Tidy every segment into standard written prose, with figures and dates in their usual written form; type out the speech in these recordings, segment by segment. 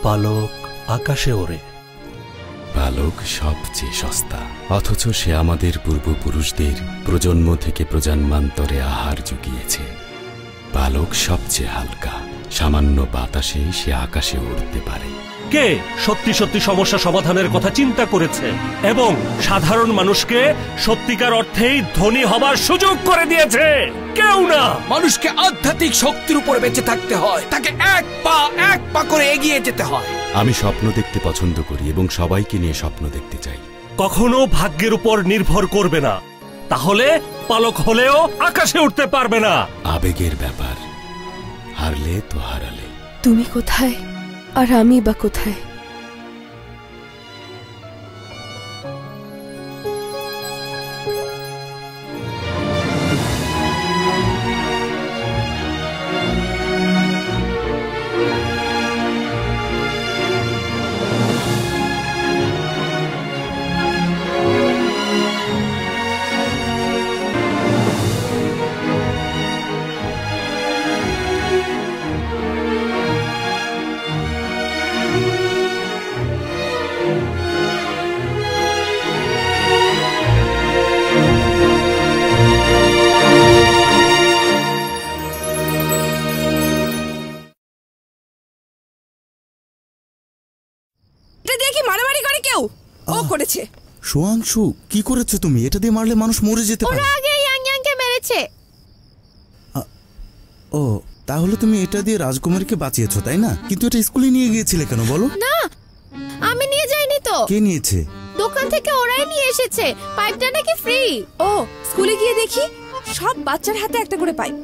পালক আকাশে ওড়ে। পালক সবচেয়ে সস্তা, অথচ সে আমাদের পূর্বপুরুষদের প্রজন্ম থেকে প্রজন্মান্তরে আহার জুগিয়েছে। পালক সবচেয়ে হালকা, সামান্য বাতাসে সে আকাশে উড়তে পারে। কে সত্যি সত্যি সমস্যা সমাধানের কথা চিন্তা করেছে এবং সাধারণ মানুষকে সত্যিকার অর্থেই ধনী হবার সুযোগ করে দিয়েছে? কেউ না। মানুষকে আধ্যাত্মিক শক্তির উপরে বেঁচে থাকতে হয়, তাকে এক পা করে এগিয়ে যেতে হয়। আমি স্বপ্ন দেখতে পছন্দ করি এবং সবাইকে নিয়ে স্বপ্ন দেখতে চাই। কখনো ভাগ্যের উপর নির্ভর করবে না, তাহলে পালক হলেও আকাশে উঠতে পারবে না। আবেগের ব্যাপার, হারলে তো হারালে। তুমি কোথায় আর আমি বা কোথায়? সোয়াংশু, কি করেছো তুমি? এটা দিয়ে মারলে মানুষ মরে যেতে পারে। ওরা আগে ইয়াংয়াংকে মেরেছে। ও, তাহলে তুমি এটা দিয়ে রাজকুমারীকে বাঁচিয়েছো, তাই না? কিন্তু এটা স্কুলে নিয়ে গিয়েছিলে কেন বলো? না, আমি নিয়ে যাইনি তো। কে নিয়েছে? দোকান থেকে ওরাই নিয়ে এসেছে। পাইপটা নাকি ফ্রি। ও, স্কুলে গিয়ে দেখি সব বাচ্চার হাতে একটা করে পাইপ।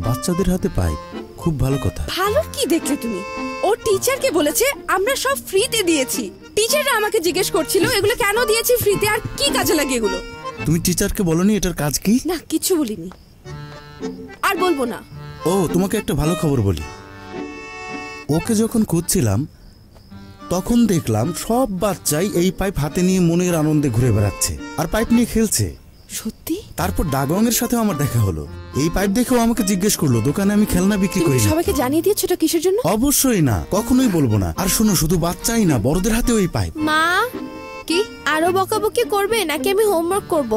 বাচ্চাদের হাতে পাইপ? খুব ভালো কথা। ভালো কি দেখলে তুমি? ও টিচারকে বলেছে আমরা সব ফ্রিতে দিয়েছি। টিচাররা আমাকে জিজ্ঞেস করছিল এগুলো কেন দিয়েছি ফ্রিতে আর কি কাজে লাগে এগুলো। তুমি টিচারকে বলনি এটার কাজ কি? না, কিছু বলিনি আর বলবো না। ও, তোমাকে একটা ভালো খবর বলি। ওকে যখন খুঁজছিলাম তখন দেখলাম সব বাচ্চাই এই পাইপ হাতে নিয়ে মনের আনন্দে ঘুরে বেড়াচ্ছে আর পাইপ নিয়ে খেলছে। সত্যি? তারপর ডাগং এর সাথেও আমার দেখা হলো। এই পাইপ দেখেও আমাকে জিজ্ঞেস করলো দোকানে আমি খেলনা বিক্রি করি। সবাইকে জানিয়ে দিয়েছো এটা কিসের জন্য? অবশ্যই না, কখনোই বলবো না। আর শোনো, শুধু বাচ্চাই না, বড়দের হাতেও এই পাইপ। মা, কি আরো বকাবকি করবে নাকি আমি হোমওয়ার্ক করব?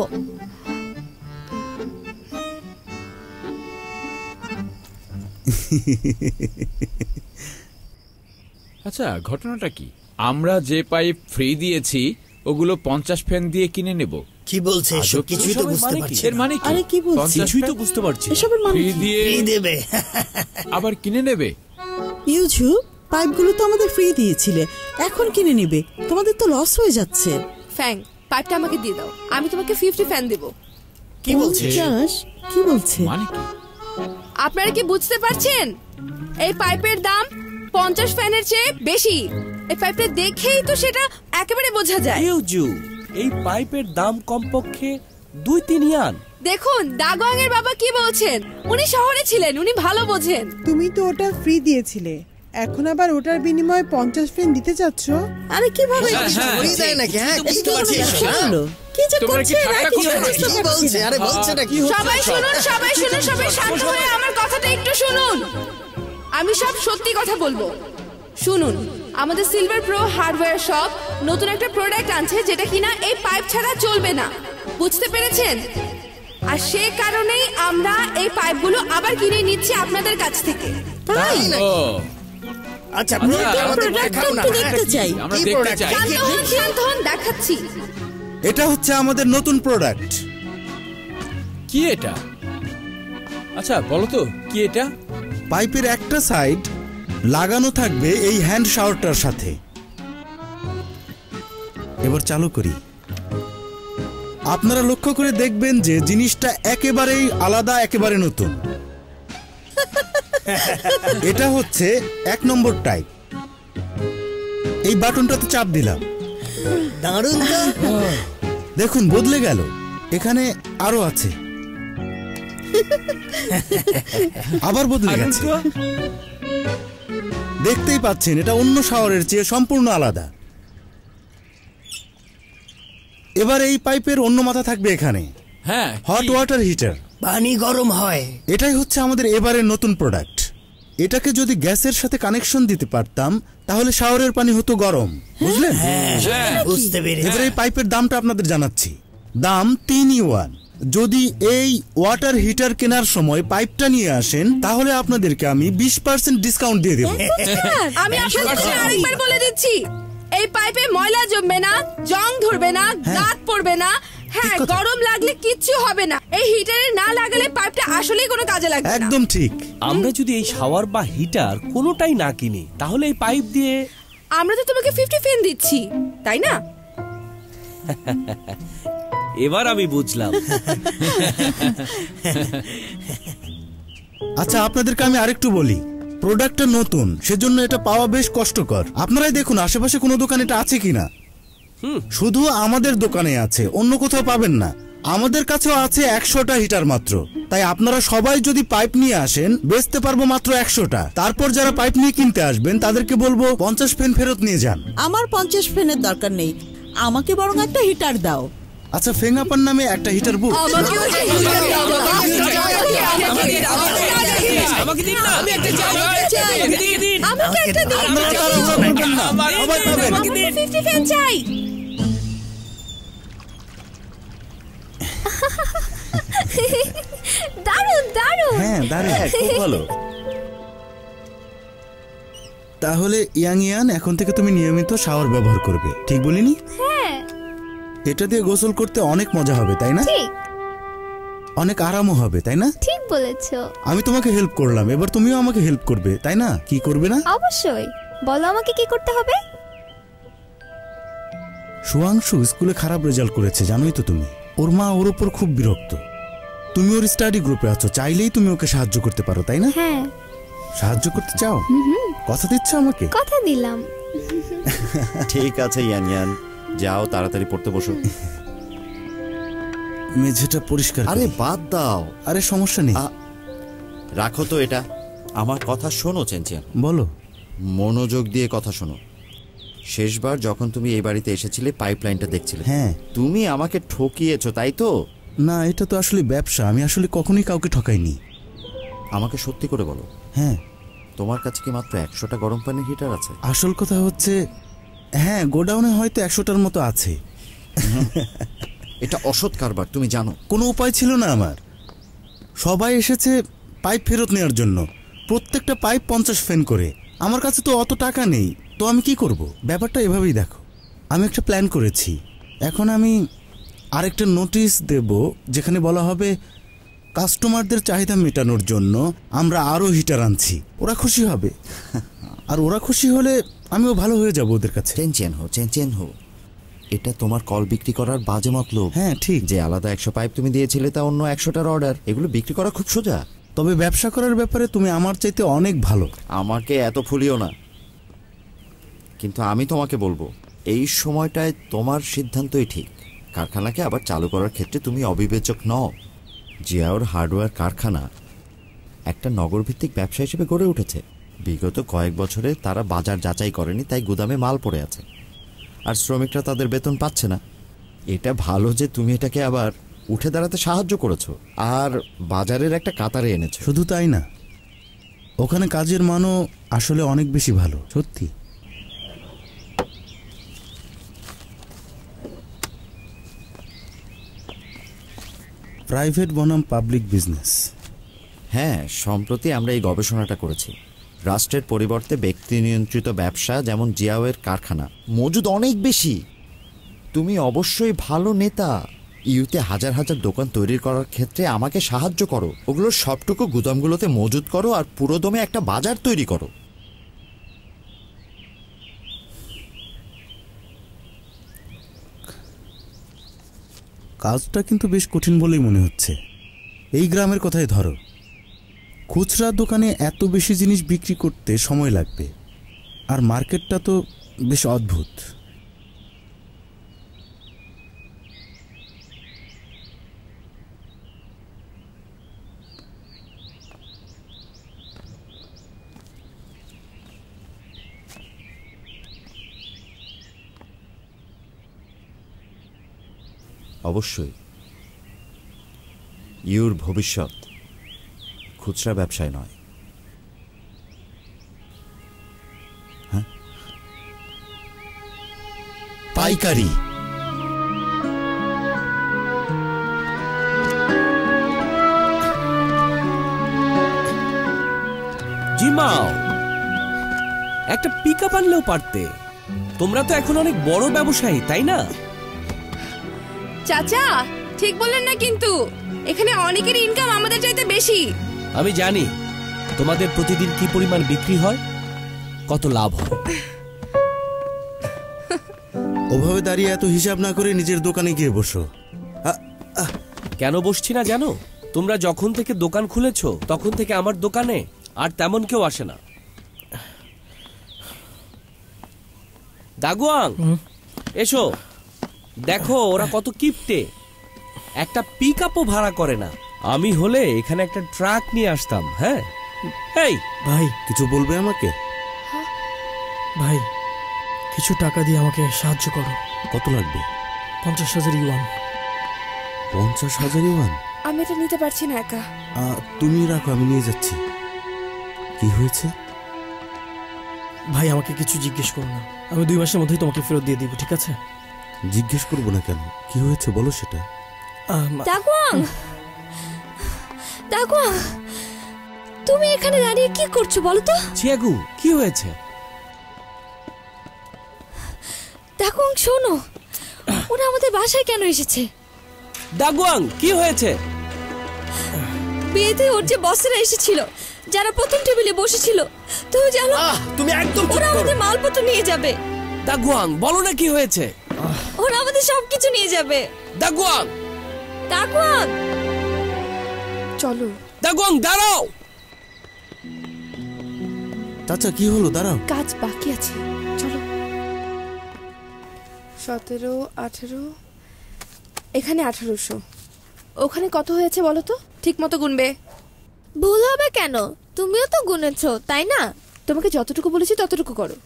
আচ্ছা, ঘটনাটা কি? আমরা যে পাইপ ফ্রি দিয়েছি ওগুলো 50 ফ্যান দিয়ে কিনে নেব। কি বলছে এসব? কিছুই তো বুঝতে পারছি না। এর মানে কি? আরে কি বলছিস? কিছুই তো বুঝতে পারছি। এসবের মানে ফ্রি দিয়ে দেবে আবার কিনে নেবে? ইউজু, পাইপগুলো তো আমাদের ফ্রি দিয়েছিলে, এখন কিনে নেবে? তোমাদের তো লস হয়ে যাচ্ছে। ফ্যাং, পাইপটা আমাকে দিয়ে দাও, আমি তোমাকে 50 ফ্যান দেব। কি বলছিস? কি বলছে? মানে কি? আপনারা কি বুঝতে পারছেন? এই পাইপের দাম 50 ফ্যানের চেয়ে বেশি। এই পাইপটা দেখেই তো সেটা একেবারে বোঝা যায়। ইউজু, এই পাইপের দাম কমপক্ষে 2-3 ইয়ান। দেখুন দাগোয়াং এর বাবা কি বলছেন। উনি শহরে ছিলেন, উনি ভালো বোঝেন। তুমি তো ওটা ফ্রি দিয়েছিলে, এখন আবার ওটার বিনিময়ে 50 ফ্যান দিতে চাচ্ছ? আরে কিভাবে ফ্রি দেয় নাকি? হ্যাঁ, বুঝতে পারছিস? কি যে করছে? কি বলছে? আরে বলছে না কি? সবাই শুনুন, সবাই শুনুন, সবাই শান্ত হয়ে আমার কথাটা একটু শুনুন। আমি সব সত্যি কথা বলবো। শুনুন, আমাদের সিলভার প্রো হার্ডওয়্যার শপ নতুন একটা প্রোডাক্ট আনছে যেটা কিনা এই পাইপ ছাড়া চলবে না। বুঝতে পেরেছেন? আর সে কারণেই আমরা এই পাইপগুলো আবার কিনে নিচ্ছি আপনাদের কাছ থেকে। তাই নাকি? আচ্ছা, আমাদের দেখাও না। দেখতে চাই। আমরা দেখতে চাই। শান্ত হন, দেখাচ্ছি। এটা হচ্ছে আমাদের নতুন প্রোডাক্ট। কি এটা? আচ্ছা বলো তো, কি এটা? পাইপের একটা সাইড লাগানো থাকবে এই হ্যান্ড শাওয়ারটার সাথে। এবার চালু করি। আপনারা লক্ষ্য করে দেখবেন যে জিনিসটা একেবারেই আলাদা, একেবারে নতুন। এটা হচ্ছে 1 নম্বর টাইপ। এই বাটনটাতে চাপ দিলাম, দারুণ তো। দেখুন বদলে গেল। এখানে আরো আছে, আবার বদলে গেছে। দেখতেই পাচ্ছেন এটা অন্য শাওয়ারের চেয়ে সম্পূর্ণ আলাদা। এবার এই পাইপের অন্য মাথা থাকবে এখানে। হ্যাঁ, হট ওয়াটার হিটার। পানি গরম হয়। এটাই হচ্ছে আমাদের এবারের নতুন প্রোডাক্ট। এটাকে যদি গ্যাসের সাথে কানেকশন দিতে পারতাম তাহলে শাওয়ারের পানি হতো গরম, বুঝলেন? বুঝতে পেরেছি। এবারে এই পাইপের দামটা আপনাদের জানাচ্ছি। দাম 3-in-1। যদি এই ওয়াটার হিটার কেনার সময় পাইপটা নিয়ে আসেন তাহলে আপনাদেরকে আমি 20% ডিসকাউন্ট দিয়ে দেব। আমি আপনাদের আরেকবার বলে দিচ্ছি, এই পাইপে ময়লা জমবে না, জং ধরবে না, দাগ পড়বে না। হ্যাঁ, গরম লাগলে কিচ্ছু হবে না। এই হিটারে না লাগালে পাইপটা আসলেই কোনো কাজে লাগবে না। একদম ঠিক। আমরা যদি এই শাওয়ার বা হিটার কোনোটাই না কিনি তাহলে এই পাইপ দিয়ে আমরা তো তোমাকে 50 ফেন দিচ্ছি, তাই না? এবার আমি বুঝলাম। আচ্ছা, আপনাদেরকে আমি আরেকটু বলি, প্রোডাক্টটা নতুন, সেজন্য এটা পাওয়া বেশ কষ্টকর। আপনারাই দেখুন আশেপাশে কোনো দোকানে এটা আছে কিনা। শুধু আমাদের দোকানে আছে, অন্য কোথাও পাবেন না। আমাদের কাছেও আছে 100টা হিটার মাত্র। তাই আপনারা সবাই যদি পাইপ নিয়ে আসেন বেচতে পারবো মাত্র 100টা। তারপর যারা পাইপ নিয়ে কিনতে আসবেন তাদেরকে বলবো 50 ফেন ফেরত নিয়ে যান। আমার 50 ফেনের দরকার নেই, আমাকে বরং একটা হিটার দাও। আচ্ছা, ফেঙ্গাপার নামে একটা হিটার বুক। দারুণ দারুণ। হ্যাঁ, দারুণ, খুব ভালো। তাহলে ইয়ান এখন থেকে তুমি নিয়মিত শাওয়ার ব্যবহার করবে, ঠিক বলিনি? হ্যাঁ। এটা দিয়ে গোসল করতে অনেক মজা হবে, তাই না? ঠিক। অনেক আরামও হবে, তাই না? ঠিক বলেছো। আমি তোমাকে হেল্প করলাম, এবার তুমিও আমাকে হেল্প করবে, তাই না? কি করবে না? অবশ্যই। বলো আমাকে কি করতে হবে? সুয়াংশু স্কুলে খারাপ রেজাল্ট করেছে, জানোই তো তুমি। ওর মা ওর উপর খুব বিরক্ত। তুমি ওর স্টাডি গ্রুপে আছো, চাইলেই তুমি ওকে সাহায্য করতে পারো, তাই না? হ্যাঁ। সাহায্য করতে চাও? কথা দিচ্ছ আমাকে? কথা দিলাম। ঠিক আছে ইয়ান, যাও তাড়াতাড়ি পড়তে বসো। মেঝেটা পরিষ্কার। আরে বাদ দাও। আরে সমস্যা নেই, রাখো তো এটা। আমার কথা শোনো চেনচিয়ান। বলো। মনোযোগ দিয়ে কথা শোনো। শেষবার যখন তুমি এই বাড়িতে এসেছিলে পাইপলাইনটা দেখছিলে। হ্যাঁ। তুমি আমাকে ঠকিয়েছো, তাই তো? না, এটা তো আসলে ব্যবসা, আমি আসলে কখনোই কাউকে ঠকাইনি। আমাকে সত্যি করে বলো। হ্যাঁ। তোমার কাছে কি মাত্র 100টা গরম পানির হিটার আছে? আসল কথা হচ্ছে, হ্যাঁ, গোডাউনে হয়তো 100টার মতো আছে। এটা অসৎ কারবার, তুমি জানো। কোনো উপায় ছিল না আমার। সবাই এসেছে পাইপ ফেরত নেওয়ার জন্য, প্রত্যেকটা পাইপ 50 ফেন করে। আমার কাছে তো অত টাকা নেই, তো আমি কি করব? ব্যাপারটা এভাবেই দেখো, আমি একটা প্ল্যান করেছি। এখন আমি আরেকটা নোটিশ দেব যেখানে বলা হবে কাস্টমারদের চাহিদা মেটানোর জন্য আমরা আরো হিটার আনছি। ওরা খুশি হবে, আর ওরা খুশি হলে আমিও ভালো হয়ে যাব ওদের কাছে। চেনচেন হো। এটা তোমার কল বিক্রি করার বাজে মতলব। হ্যাঁ ঠিক। যে আলাদা 100 পাইপ তুমি দিয়েছিলে তা অন্য 100টার অর্ডার, এগুলো বিক্রি করা খুব সোজা। তবে ব্যবসা করার ব্যাপারে তুমি আমার চাইতে অনেক ভালো। আমাকে এত ফুলিও না। কিন্তু আমি তোমাকে বলবো, এই সময়টায় তোমার সিদ্ধান্তই ঠিক। কারখানাকে আবার চালু করার ক্ষেত্রে তুমি অবিবেচক নও। জিয়াউর হার্ডওয়্যার কারখানা একটা নগরভিত্তিক ব্যবসা হিসেবে গড়ে উঠেছে। বিগত কয়েক বছরে তারা বাজার যাচাই করেনি, তাই গুদামে মাল পড়ে আছে, আর শ্রমিকরা তাদের বেতন পাচ্ছে না। এটা ভালো যে তুমি এটাকে আবার উঠে দাঁড়াতে সাহায্য করেছো আর বাজারের একটা কাতারে এনেছো। শুধু তাই না, ওখানে কাজের মানও আসলে অনেক বেশি ভালো, সত্যি। প্রাইভেট বনাম পাবলিক বিজনেস। হ্যাঁ, সম্প্রতি আমরা এই গবেষণাটা করেছি। রাষ্ট্রের পরিবর্তে ব্যক্তি নিয়ন্ত্রিত ব্যবসা, যেমন জিয়াওয়ের কারখানা, মজুদ অনেক বেশি। তুমি অবশ্যই ভালো নেতা। ইউতে হাজার হাজার দোকান তৈরি করার ক্ষেত্রে আমাকে সাহায্য করো। ওগুলোর সবটুকু গুদামগুলোতে মজুদ করো আর পুরোদমে একটা বাজার তৈরি করো। কাজটা কিন্তু বেশ কঠিন বলেই মনে হচ্ছে। এই গ্রামের কথাই ধরো, খুচরা দোকানে এত বেশি জিনিস বিক্রি করতে সময় লাগবে, আর মার্কেটটা তো বেশ অদ্ভুত। অবশ্যই ইউর ভবিষ্যৎ খুচরা ব্যবসায় নয়, পাইকারি। জিমাও, একটা পিকআপ আনলেও পারতে। তোমরা তো এখন অনেক বড় ব্যবসায়ী, তাই না? চাচা ঠিক বললেন না, কিন্তু এখানে অনেকের ইনকাম আমাদের চাইতে বেশি। আমি জানি তোমাদের প্রতিদিন কি পরিমাণ বিক্রি হয়, কত লাভ হয়। ওভাবে দাঁড়িয়ে এত হিসাব না করে নিজের দোকানে গিয়ে বসো। কেন বসছি না জানো? তোমরা যখন থেকে দোকান খুলেছো তখন থেকে আমার দোকানে আর তেমন কেউ আসে না। দাগুয়াং, এসো দেখো ওরা কত কিপটে, একটা পিকআপও ভাড়া করে না। আমি হলে এখানে একটা ট্রাক নিয়ে আসতাম। হ্যাঁ এই ভাই, কিছু বলবে আমাকে? ভাই, কিছু টাকা দিয়ে আমাকে সাহায্য করো। কত লাগবে? 50,000 ইউয়ান। 50,000 ইউয়ান? আমি এটা নিতে পারছি না একা। তুমি রাখো, আমি নিয়ে যাচ্ছি। কি হয়েছে? ভাই, আমাকে কিছু জিজ্ঞেস করো না, আমি 2 মাসের মধ্যেই তোমাকে ফেরত দিয়ে দিব, ঠিক আছে? জিজ্ঞেস করবো না কেন? কি হয়েছে বলো সেটা। দাগুয়াং, দাগুয়াং, তুমি এখানে দাঁড়িয়ে কি করছো বলো তো? চিয়াগু, কি হয়েছে? দাগুয়াং শোনো, ওরা আমাদের বাসায় কেন এসেছে? দাগুয়াং, কি হয়েছে? বিয়েতে ওর যে বসেরা এসেছিল, যারা প্রথম টেবিলে বসেছিল, তুমি জানো তুমি একদম ওরা আমাদের মালপত্র নিয়ে যাবে। দাগুয়াং, বলো না কি হয়েছে? ওরা আমাদের সবকিছু নিয়ে যাবে। দাগুয়াং, দাগুয়াং, চলো। দাগুয়াং, দাঁড়াও। চাচা কি হলো? দাঁড়াও, কাজ বাকি আছে, চলো। 17, 18, এখানে 1800। ওখানে কত হয়েছে বলো তো? ঠিক মতো গুনবে। ভুল হবে কেন? তুমিও তো গুনেছো, তাই না? তোমাকে যতটুকু বলেছি ততটুকু করো।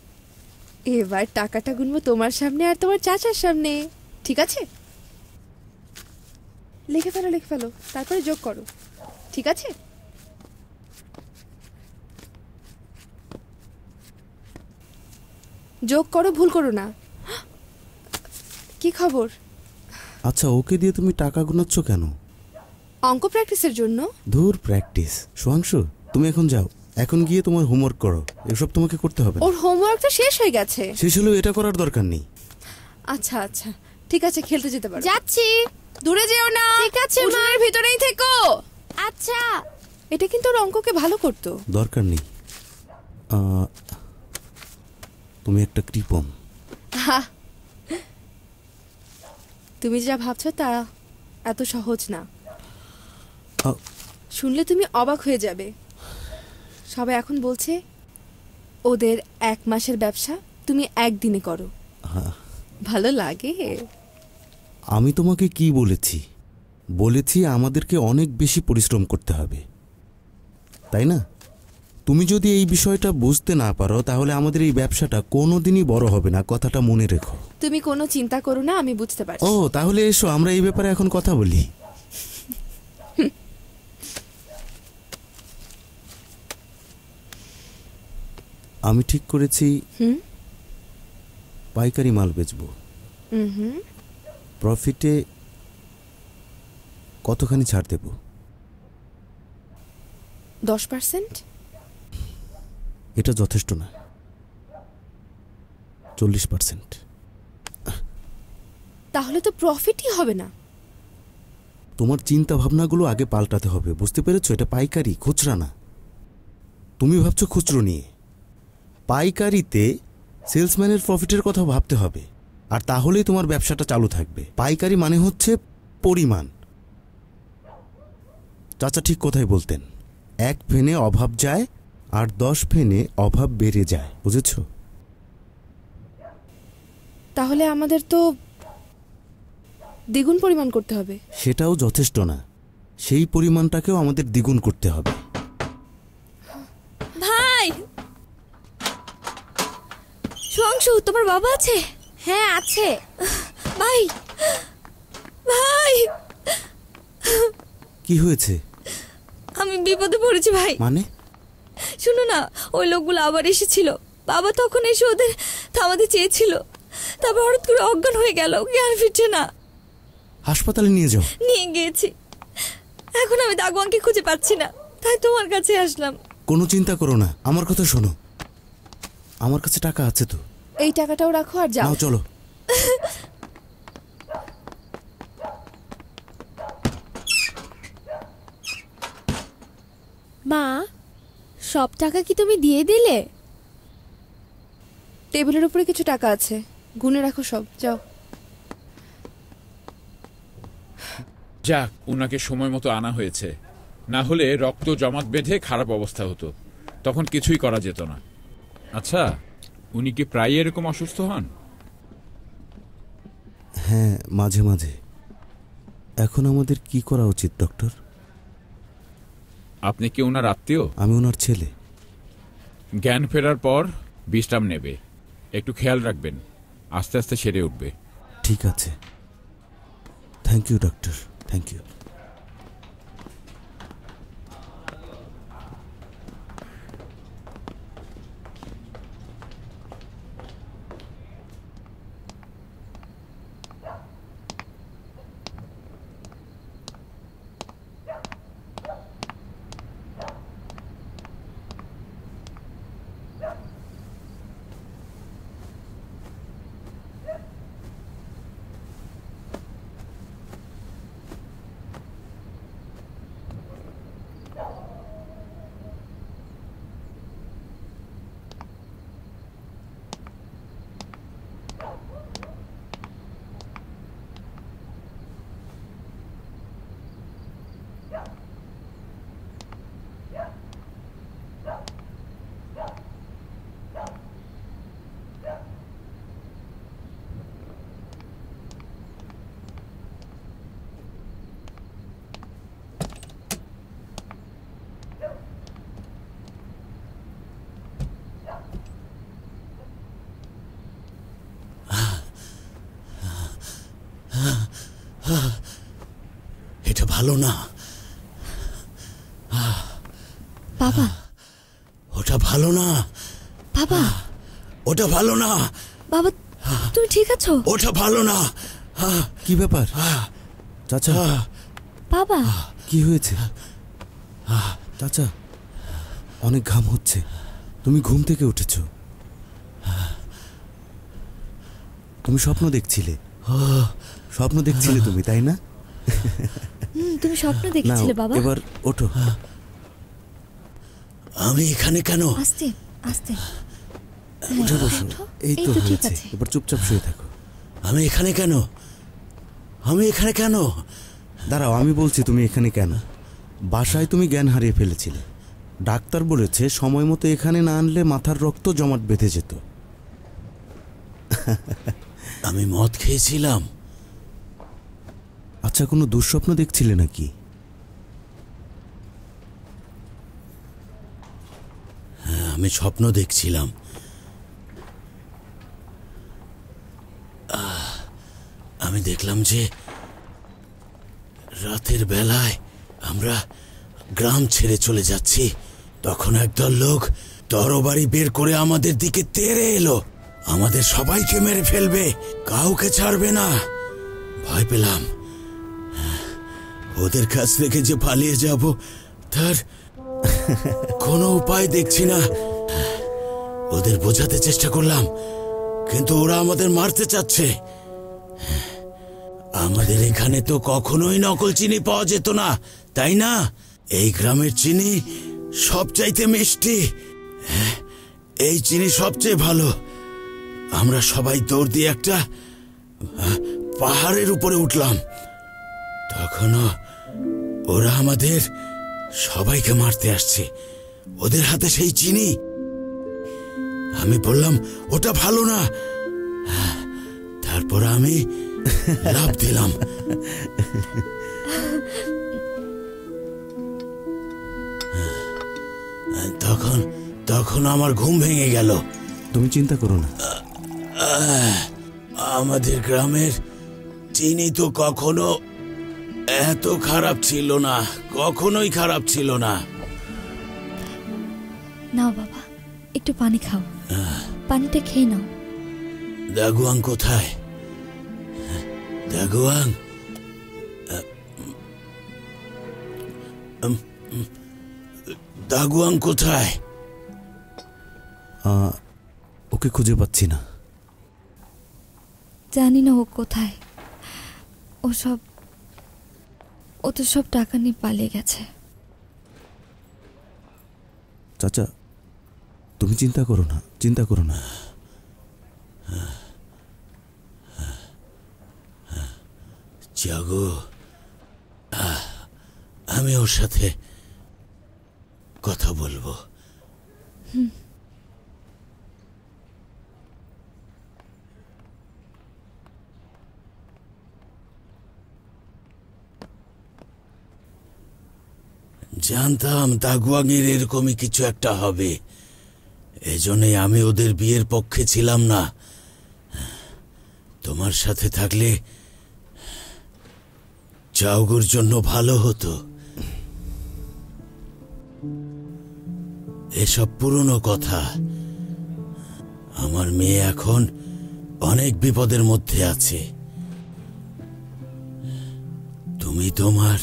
এবার টাকাটা গুনবো তোমার সামনে আর তোমার চাচার সামনে, ঠিক আছে? লিখে ফেলো, লিখে ফেলো, তারপরে যোগ করো, ঠিক আছে? যোগ করো, ভুল করো না। কি খবর? আচ্ছা, ওকে দিয়ে তুমি টাকা গুনাচ্ছ কেন? অঙ্ক প্র্যাকটিসের জন্য। ধুর, প্র্যাকটিস। সোহাংশু, তুমি এখন যাও, এখন গিয়ে তোমার হোমওয়ার্ক করো। এসব তোমাকে করতে হবে না। ওর হোমওয়ার্কটা শেষ হয়ে গেছে। শেষ হলেও এটা করার দরকার নেই। আচ্ছা আচ্ছা, ঠিক আছে, খেলতে যেতে পারো। যাচ্ছি। দূরে যেও না, ঠিক আছে মা। উঠোনের ভিতরেই থেকো। আচ্ছা। এটা কিন্তু ওর অঙ্ককে ভালো করতো। দরকার নেই। তুমি একটা কৃপম। তুমি যা ভাবছো তা এত সহজ না। শুনলে তুমি অবাক হয়ে যাবে। সবাই এখন বলছে ওদের 1 মাসের ব্যবসা তুমি একদিনে করো। ভালো লাগে? আমি তোমাকে কি বলেছি? বলেছি আমাদেরকে অনেক বেশি পরিশ্রম করতে হবে, তাই না? তুমি যদি এই বিষয়টা বুঝতে না পারো তাহলে আমাদের এই ব্যবসাটা কোনোদিনই বড় হবে না, কথাটা মনে রেখো। তুমি কোনো চিন্তা করো না, আমি বুঝতে পারছি। ও, তাহলে এসো আমরা এই ব্যাপারে এখন কথা বলি। আমি ঠিক করেছি পাইকারি মাল বেচবো। প্রফিটে কতখানি ছাড় দেব? 10%। এটা যথেষ্ট না, 40%। তাহলে তো প্রফিটই হবে না। তোমার চিন্তা ভাবনাগুলো আগে পাল্টাতে হবে, বুঝতে পেরেছো? এটা পাইকারি, খুচরা না। তুমি ভাবছো খুচরো নিয়ে। পাইকারিতে সেলসম্যানের প্রফিটের কথা ভাবতে হবে, আর তাহলেই তোমার ব্যবসাটা চালু থাকবে। পাইকারি মানে হচ্ছে পরিমাণ। চাচা ঠিক কথাই বলতেন, 1 ফেনে অভাব যায় আর 10 ফেনে অভাব বেড়ে যায়, বুঝেছো? তাহলে আমাদের তো দ্বিগুণ পরিমাণ করতে হবে। সেটাও যথেষ্ট না, সেই পরিমাণটাকেও আমাদের দ্বিগুণ করতে হবে। ভাই, সোহাংশু, তোমার বাবা আছে? হ্যাঁ আছে। ভাই, ভাই, কি হয়েছে? আমি বিপদে পড়েছি ভাই। মানে? শুনো না, ওই লোকগুলো আবার এসেছিল। বাবা তখন এসে ওদের থামাতে চেয়েছিল, তারপর হঠাৎ করে অজ্ঞান হয়ে গেল, জ্ঞান ফিরছে না। হাসপাতালে নিয়ে যাও। নিয়ে গিয়েছি, এখন আমি দাগুয়াংকে খুঁজে পাচ্ছি না, তাই তোমার কাছে আসলাম। কোনো চিন্তা করো না, আমার কথা শোনো, আমার কাছে টাকা আছে তো। এই টাকাটাও রাখো আর যাও। চলো। মা, সব টাকা কি তুমি দিয়ে দিলে? টেবিলের উপরে কিছু টাকা আছে, গুনে রাখো সব, যাও। যাক, উনাকে সময় মতো আনা হয়েছে, না হলে রক্ত জমাট বেঁধে খারাপ অবস্থা হতো, তখন কিছুই করা যেত না। আচ্ছা, উনি কি প্রায় এরকম অসুস্থ হন? হ্যাঁ, মাঝে মাঝে। এখন আমাদের কি করা উচিত ডক্টর? আপনি কি ওনার আত্মীয়? আমি ওনার ছেলে। জ্ঞান ফেরার পর বিশ্রাম নেবে, একটু খেয়াল রাখবেন, আস্তে আস্তে সেরে উঠবে। ঠিক আছে, thank you doctor, thank you. এটা ভালো না বাবা। ওটা ভালো না বাবা। ওটা ভালো না বাবা, তুমি ঠিক আছো? ওটা ভালো না। কি ব্যাপার চাচা? বাবা, কি হয়েছে চাচা? অনেক ঘাম হচ্ছে, তুমি ঘুম থেকে উঠেছ? তুমি স্বপ্ন দেখছিলে? স্বপ্ন দেখছিলে তুমি, তাই না? তুমি স্বপ্ন দেখছিলে বাবা? এবার ওঠো। আমি এখানে কেন? আস্তে আস্তে উঠে বসো। এই তো হয়েছে, এবার চুপচাপ শুয়ে থাকো। আমি এখানে কেন? আমি এখানে কেন? দাঁড়াও, আমি বলছি তুমি এখানে কেন। বাসায় তুমি জ্ঞান হারিয়ে ফেলেছিলে, ডাক্তার বলেছে সময় মতো এখানে না আনলে মাথার রক্ত জমাট বেঁধে যেত। আমি মদ খেয়েছিলাম। আচ্ছা, কোনো দুঃস্বপ্ন দেখছিলে নাকি? হ্যাঁ, আমি স্বপ্ন দেখছিলাম। আমি দেখলাম যে রাতের বেলায় আমরা গ্রাম ছেড়ে চলে যাচ্ছি, তখন একদল লোক তরবারি বের করে আমাদের দিকে তেড়ে এলো। আমাদের সবাইকে মেরে ফেলবে, কাউকে ছাড়বে না। ভয় পেলাম, ওদের কাছ থেকে যে পালিয়ে যাব তার কোনো উপায় দেখছি না। ওদের বোঝাতে চেষ্টা করলাম, কিন্তু ওরা আমাদের মারতে চাচ্ছে। আমাদের এখানে তো কখনোই নকল চিনি পাওয়া যেত না, তাই না? এই গ্রামের চিনি সবচাইতে মিষ্টি, এই চিনি সবচেয়ে ভালো। আমরা সবাই দৌড় দিয়ে একটা পাহাড়ের উপরে উঠলাম। তখনও ওরা আমাদের সবাইকে মারতে আসছে, ওদের হাতে সেই চিনি। আমি বললাম ওটা ভালো না, তারপর আমি লাফ দিলাম। তখন আমার ঘুম ভেঙে গেল। তুমি চিন্তা করো না, আমাদের গ্রামের চিনি তো কখনো এত খারাপ ছিল না, কখনোই খারাপ ছিল না। নাও বাবা, একটু পানি খাও, পানিটা খেয়ে নাও। দাগুয়াং কোথায়? দাগুয়াং, দাগুয়াং কোথায়? ওকে খুঁজে পাচ্ছি না। জানি না ও কোথায়। ও তো সব টাকা নিয়ে পালিয়ে গেছে। চাচা, তুমি চিন্তা করো না, চিন্তা করো না। জাগো, আমি ওর সাথে কথা বলবো। জানতাম দাগুয়াংয়ের এরকমই কিছু একটা হবে, এজন্যই আমি ওদের বিয়ের পক্ষে ছিলাম না। তোমার সাথে থাকলে চাউগুর জন্য ভালো হতো। এসব পুরনো কথা। আমার মেয়ে এখন অনেক বিপদের মধ্যে আছে। তুমি তোমার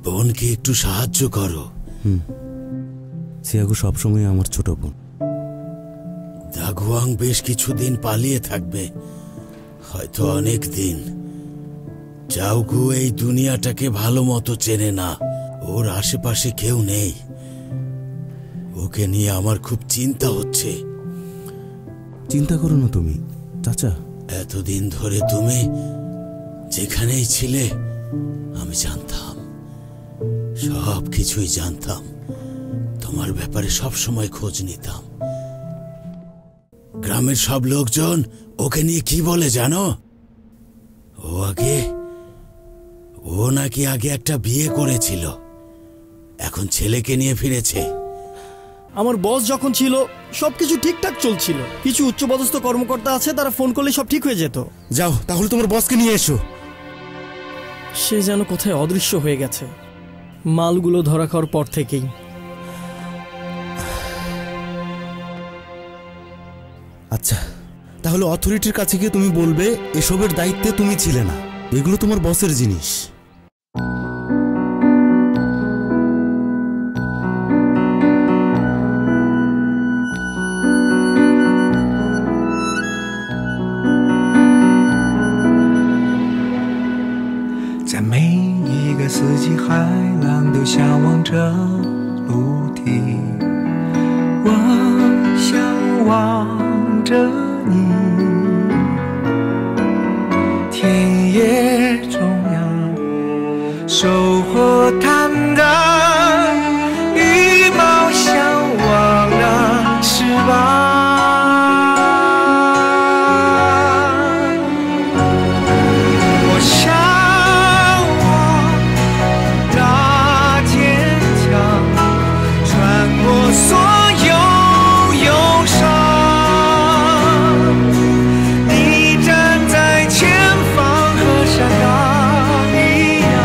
বোনকে একটু সাহায্য করো। সিয়াগো সবসময় আমার ছোট বোন। দাগুয়াং বেশ কিছুদিন পালিয়ে থাকবে, হয়তো অনেক দিন। চাউগু এই দুনিয়াটাকে ভালো মতো চেনে না, ওর আশেপাশে কেউ নেই। ওকে নিয়ে আমার খুব চিন্তা হচ্ছে। চিন্তা করো না তুমি চাচা। এতদিন ধরে তুমি যেখানেই ছিলে আমি জানতাম, সব কিছুই জানতাম। তোমার ব্যাপারে সব সময় খোঁজ নিতাম। গ্রামের সব লোকজন ওকে নিয়ে কি বলে জানো? ও নাকি আগে একটা বিয়ে করেছিল, এখন ছেলেকে নিয়ে ফিরেছে। আমার বস যখন ছিল সবকিছু ঠিকঠাক চলছিল। কিছু উচ্চপদস্থ কর্মকর্তা আছে, তারা ফোন করলে সব ঠিক হয়ে যেত। যাও তাহলে তোমার বসকে নিয়ে এসো। সে যেন কোথায় অদৃশ্য হয়ে গেছে মালগুলো ধরা খাওয়ার পর থেকেই। আচ্ছা, তাহলে অথরিটির কাছে গিয়ে তুমি বলবে এসবের দায়িত্বে তুমি ছিলে না, এগুলো তোমার বসের জিনিস।在每一个四季，海浪都向往着陆地。我向往着你，田野中央，收获坦荡，羽毛向往那翅膀。我向往那坚强，穿过所有忧伤。你站在前方，和山岗一样，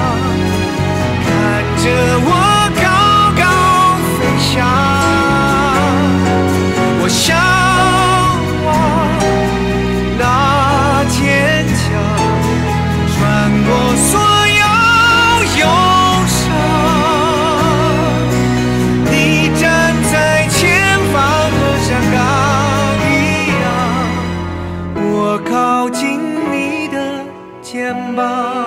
看着我高高飞翔。我向往那坚强，穿过所有忧伤。你站在前方，和山岗一样，我靠近你的肩膀。